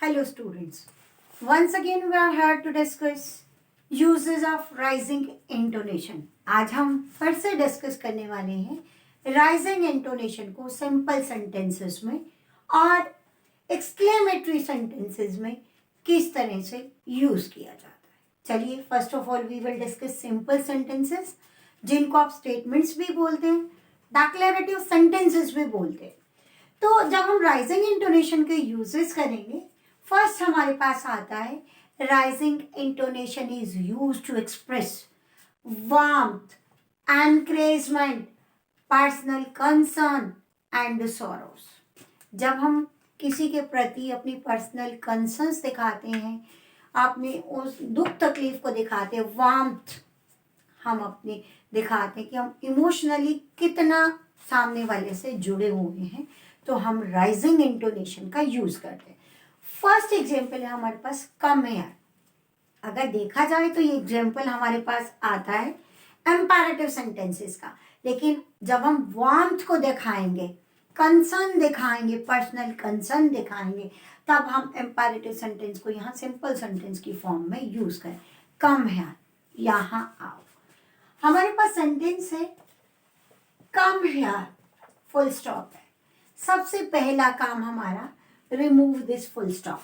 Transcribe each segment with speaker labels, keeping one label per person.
Speaker 1: Hello students. Once again we are here to discuss uses of rising intonation. आज हम फिर से discuss करने वाले हैं राइजिंग इंटोनेशन को सिंपल सेंटेंसेस में और एक्सक्लेमेटरी सेंटेंसेस में किस तरह से यूज किया जाता है. चलिए first of all we will discuss simple sentences जिनको आप स्टेटमेंट्स भी बोलते हैं, डिक्लेरेटिव सेंटेंसेस भी बोलते हैं. तो जब हम राइजिंग इंटोनेशन के यूजेस करेंगे, फर्स्ट हमारे पास आता है rising intonation is used to express warmth, encouragement, personal concern and sorrows. जब हम किसी के प्रति अपनी पर्सनल कंसर्न्स दिखाते हैं, अपने उस दुख तकलीफ को दिखाते हैं, वार्मथ हम अपने दिखाते हैं कि हम इमोशनली कितना सामने वाले से जुड़े हुए हैं, तो हम राइजिंग इंटोनेशन का यूज करते हैं. फर्स्ट एग्जाम्पल है हमारे पास कम हेयर. अगर देखा जाए तो ये एग्जाम्पल हमारे पास आता है एम्पैरेटिव सेंटेंसेस का, लेकिन जब हम वार्मथ को दिखाएंगे, कंसर्न दिखाएंगे, पर्सनल कंसर्न दिखाएंगे, तब हम एम्पैरेटिव सेंटेंस को यहाँ सिंपल सेंटेंस की फॉर्म में यूज करें. कम हेयर, यहाँ आओ. हमारे पास सेंटेंस है कम हेयर, फुल स्टॉप है. सबसे पहला काम हमारा रिमूव दिस फुल स्टॉप.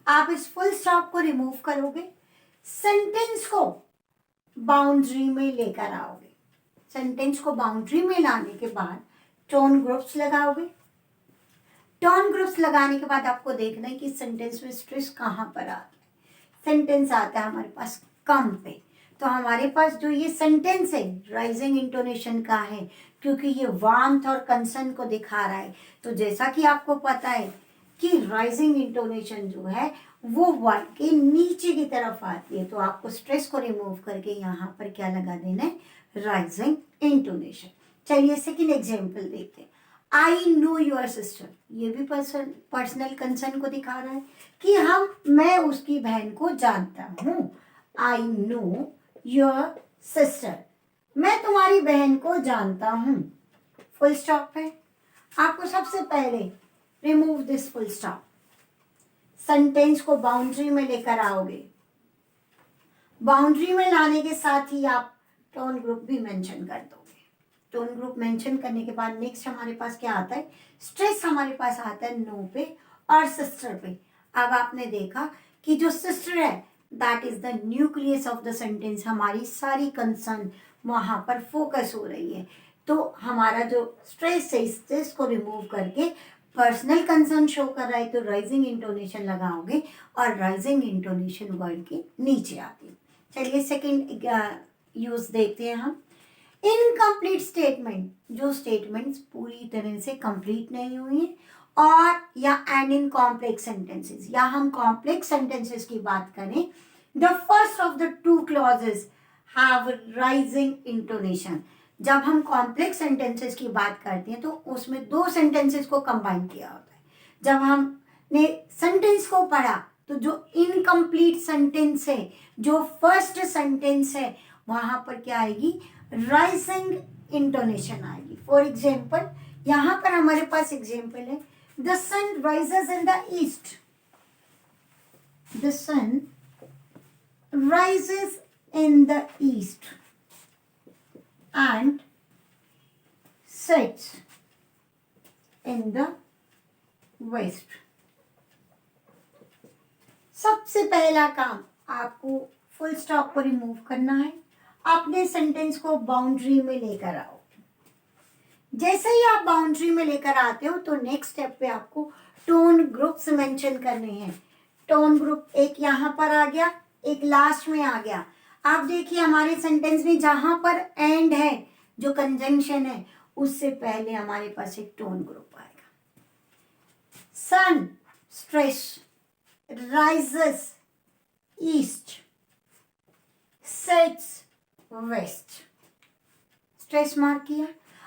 Speaker 1: आप इस फुल स्टॉप को रिमूव करोगे, सेंटेंस को बाउंड्री में लेकर आओगे. सेंटेंस को बाउंड्री में लाने के बाद टोन ग्रुप्स लगाओगे. टोन ग्रुप्स लगाने के बाद आपको देखना है कि सेंटेंस में स्ट्रेस कहाँ पर आता है. सेंटेंस आता है हमारे पास कम पे, तो हमारे पास जो ये सेंटेंस है राइजिंग इंटोनेशन का है, क्योंकि ये वार्मथ और कंसर्न को दिखा रहा है. तो जैसा कि आपको पता है कि राइजिंग इंटोनेशन जो है वो वर्ड के नीचे की तरफ आती है, तो आपको स्ट्रेस को रिमूव करके यहाँ पर क्या लगा देना है, राइजिंग इंटोनेशन. चलिए सेकेंड एग्जाम्पल देखते हैं. I know your sister. ये भी पर्सनल कंसर्न को दिखा रहा है कि मैं उसकी बहन को जानता हूँ. आई नो योर सिस्टर, मैं तुम्हारी बहन को जानता हूँ. फुल स्टॉप है. आपको सबसे पहले remove this full stop. Sentence को बाउंड्री में लेकर आओगे. बाउंड्री में लाने के साथ ही आप टोन ग्रुप भी मेंशन कर दोगे. टोन ग्रुप मेंशन करने के बाद नेक्स्ट हमारे पास क्या आता है, स्ट्रेस हमारे पास आता है नो पे और सिस्टर पे. अब आपने देखा कि जो सिस्टर है that is the nucleus of the sentence. हमारी सारी कंसर्न वहां पर फोकस हो रही है, तो हमारा जो स्ट्रेस है, स्ट्रेस को रिमूव करके पर्सनल कंसर्न शो कर रहा है, तो राइजिंग इंटोनेशन लगाओगे और राइजिंग इंटोनेशन वर्ड के नीचे आती है. चलिए सेकंड यूज देखते हैं हम. इनकम्प्लीट स्टेटमेंट, जो स्टेटमेंट्स पूरी तरह से कंप्लीट नहीं हुई है, और या एंड इन कॉम्प्लेक्स सेंटेंसेस, या हम कॉम्प्लेक्स सेंटेंसेस की बात करें, the first of the two clauses have rising intonation. जब हम कॉम्प्लेक्स सेंटेंसेस की बात करते हैं तो उसमें दो सेंटेंसेस को कंबाइन किया होता है. जब हमने सेंटेंस को पढ़ा तो जो इनकम्प्लीट सेंटेंस है, जो फर्स्ट सेंटेंस है, वहां पर क्या आएगी, राइजिंग इंटोनेशन आएगी. फॉर एग्जाम्पल यहाँ पर हमारे पास एग्जाम्पल है the sun rises in the east. The sun rises in the east and sets in the west. सबसे पहला काम आपको फुल स्टॉप को रिमूव करना है. अपने सेंटेंस को बाउंड्री में लेकर आओ. जैसे ही आप बाउंड्री में लेकर आते हो तो नेक्स्ट स्टेप पे आपको टोन ग्रुप्स मेंशन करने हैं. टोन ग्रुप एक यहाँ पर आ गया, एक लास्ट में आ गया. आप देखिए हमारे सेंटेंस में जहां पर एंड है, जो कंजंक्शन है, उससे पहले हमारे पास एक टोन ग्रुप आएगा. Sun stress rises east, sets west. Stress mark किया.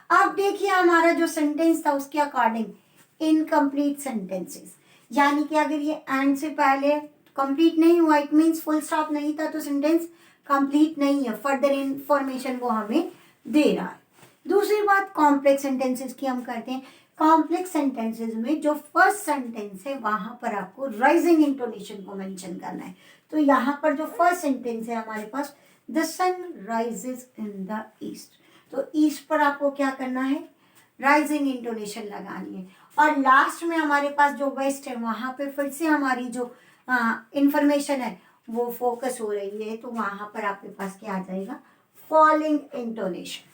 Speaker 1: अब देखिए हमारा जो सेंटेंस था उसके अकॉर्डिंग इनकम्प्लीट सेंटेंसेस, यानी कि अगर ये एंड से पहले कंप्लीट नहीं हुआ, इट मीन्स फुल स्टॉप नहीं था, तो सेंटेंस कंप्लीट नहीं है. फर्दर इंफॉर्मेशन वो हमें दे रहा है. दूसरी बात कॉम्प्लेक्स सेंटेंसेस की हम करते हैं. कॉम्प्लेक्स सेंटेंसेस में जो फर्स्ट सेंटेंस है वहां पर आपको राइजिंग इंटोनेशन को मेंशन करना है। तो यहाँ पर जो फर्स्ट सेंटेंस है हमारे पास, the sun rises in the east, तो ईस्ट पर आपको क्या करना है, राइजिंग इंटोनेशन लगानी है। और लास्ट में हमारे पास जो वेस्ट है वहां पे फिर से हमारी जो इंफॉर्मेशन है वो फोकस हो रही है, तो वहां पर आपके पास क्या आ जाएगा, फॉलिंग इंटोनेशन।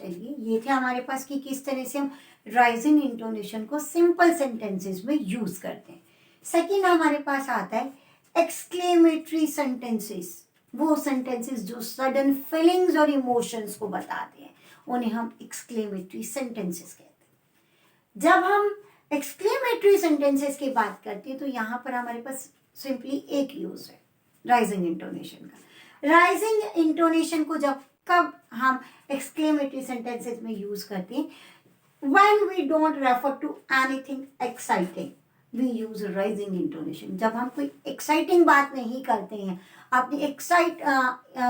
Speaker 1: चलिए, ये थे हमारे पास कि किस तरह से हम राइजिंग इंटोनेशन को सिंपल सेंटेंसेस में यूज करते हैं। सेकंड हमारे पास आता है एक्सक्लेमेटरी सेंटेंसेस, वो सेंटेंसेस जो सडन फीलिंग्स और इमोशंस को बताते हैं, उन्हें हम एक्सक्लेमेटरी सेंटेंसेस कहते हैं। जब हम एक्सक्लेमेटरी सेंटेंसेस की बात करते हैं तो यहाँ पर हमारे पास सिंपली एक यूज है राइजिंग इंटोनेशन का। राइजिंग इंटोनेशन को जब कब हम एक्सक्लेमेटरी सेंटेंसेस में यूज करते हैं, when we don't refer to anything exciting we use rising intonation। जब हम कोई एक्साइटिंग बात नहीं करते हैं, अपनी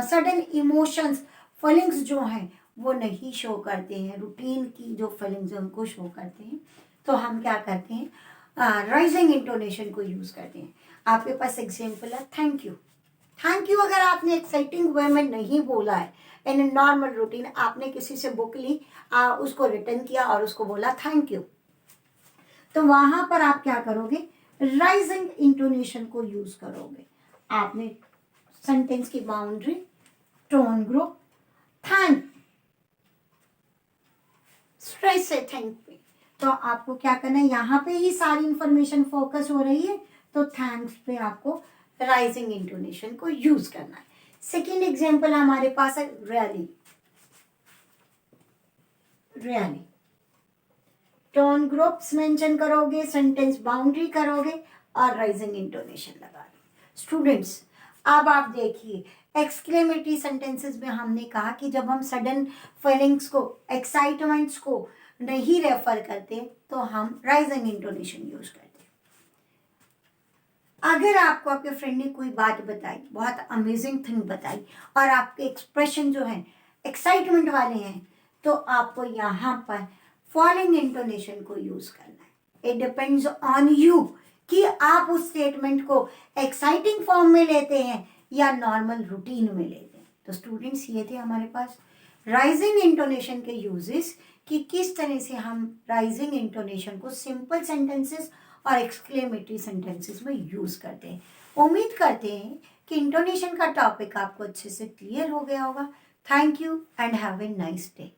Speaker 1: सडन इमोशंस फीलिंग्स जो हैं वो नहीं शो करते हैं, रूटीन की जो फीलिंग्स है उनको शो करते हैं, तो हम क्या करते हैं, राइजिंग इंटोनेशन को यूज करते हैं। आपके पास एग्जाम्पल है थैंक यू। थैंक यू अगर आपने एक्साइटिंग वे में नहीं बोला है, इन नॉर्मल रूटीन आपने किसी से बुक ली, उसको रिटर्न किया और उसको बोला थैंक यू, तो वहां पर आप क्या करोगे, राइजिंग इंटोनेशन को यूज करोगे। आपने सेंटेंस की boundary, tone group, thank, stress है थैंक पे, तो आपको क्या करना है, यहाँ पे ही सारी इंफॉर्मेशन फोकस हो रही है, तो थैंक्स पे आपको राइजिंग इंटोनेशन को यूज करना है। सेकेंड एग्जाम्पल हमारे पास है really. Really tone groups mention करोगे, सेंटेंस बाउंड्री करोगे और राइजिंग इंटोनेशन लगाओगे। स्टूडेंट्स, अब आप देखिए एक्सक्लेमेटरी सेंटेंसेस में हमने कहा कि जब हम सडन फीलिंग्स को, एक्साइटमेंट्स को नहीं रेफर करते तो हम राइजिंग इंटोनेशन यूज करते। अगर आपको आपके फ्रेंड ने कोई बात बताई, बहुत अमेजिंग थिंग बताई, और आपके एक्सप्रेशन जो है एक्साइटमेंट वाले हैं, तो आपको यहाँ पर फॉलोइंग इंटोनेशन को यूज करना है। इट डिपेंड्स ऑन यू कि आप उस स्टेटमेंट को एक्साइटिंग फॉर्म में लेते हैं या नॉर्मल रूटीन में लेते हैं। तो स्टूडेंट्स, ये थे हमारे पास राइजिंग इंटोनेशन के यूजेस कि किस तरह से हम राइजिंग इंटोनेशन को सिंपल सेंटेंसेस और एक्सक्लेमेटरी सेंटेंसेस में यूज करते हैं। उम्मीद करते हैं कि इंटोनेशन का टॉपिक आपको अच्छे से क्लियर हो गया होगा। Thank you and have a nice day.